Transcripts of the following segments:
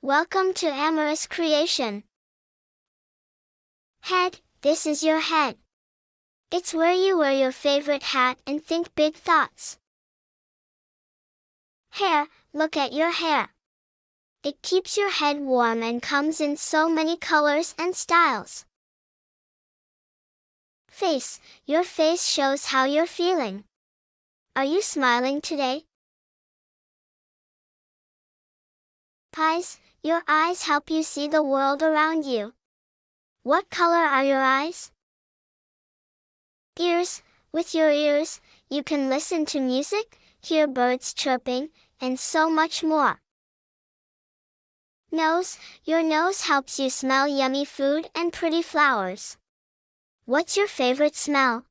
Welcome to Amorous Creation. Head, this is your head. It's where you wear your favorite hat and think big thoughts. Hair, look at your hair. It keeps your head warm and comes in so many colors and styles. Face, your face shows how you're feeling. Are you smiling today? Eyes, your eyes help you see the world around you. What color are your eyes? Ears, with your ears, you can listen to music, hear birds chirping, and so much more. Nose, your nose helps you smell yummy food and pretty flowers. What's your favorite smell?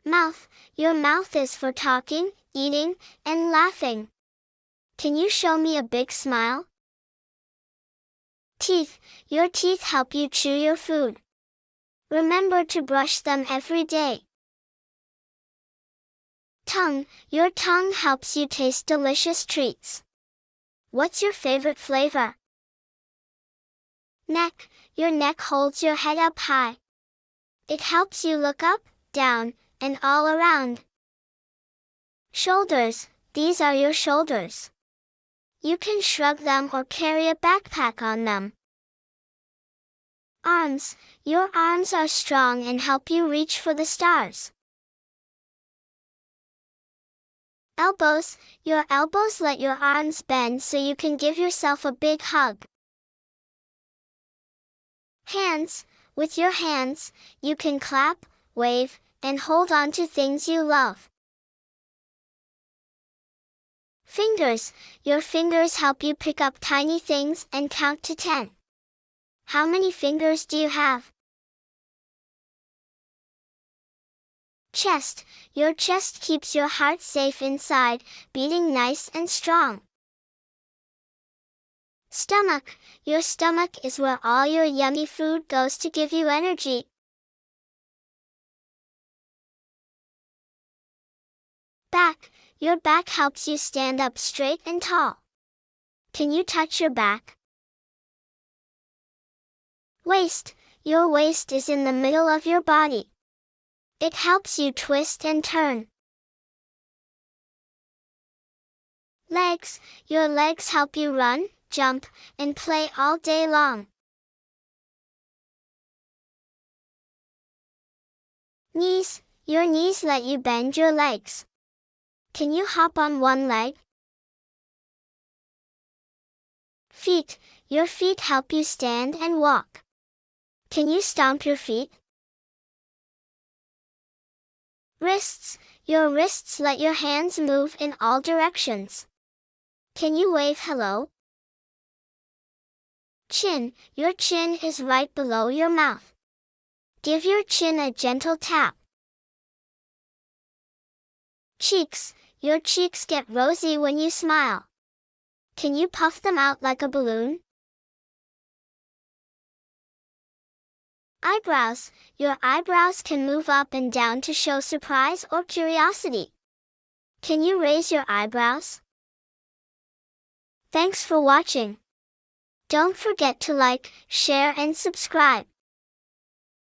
Mouth, your mouth is for talking, eating, and laughing. Can you show me a big smile? Teeth, your teeth help you chew your food. Remember to brush them every day. Tongue, your tongue helps you taste delicious treats. What's your favorite flavor? Neck, your neck holds your head up high. It helps you look up, down, and all around. Shoulders, these are your shoulders. You can shrug them or carry a backpack on them. Arms, your arms are strong and help you reach for the stars. Elbows, your elbows let your arms bend so you can give yourself a big hug. Hands, with your hands, you can clap, wave, and hold on to things you love. Fingers, your fingers help you pick up tiny things and count to 10. How many fingers do you have? Chest, your chest keeps your heart safe inside, beating nice and strong. Stomach, your stomach is where all your yummy food goes to give you energy. Back, your back helps you stand up straight and tall. Can you touch your back? Waist, your waist is in the middle of your body. It helps you twist and turn. Legs, your legs help you run, jump, and play all day long. Knees, your knees let you bend your legs. Can you hop on one leg? Feet, your feet help you stand and walk. Can you stomp your feet? Wrists, your wrists let your hands move in all directions. Can you wave hello? Chin, your chin is right below your mouth. Give your chin a gentle tap. Cheeks, your cheeks get rosy when you smile. Can you puff them out like a balloon? Eyebrows, your eyebrows can move up and down to show surprise or curiosity. Can you raise your eyebrows? Thanks for watching. Don't forget to like, share and subscribe.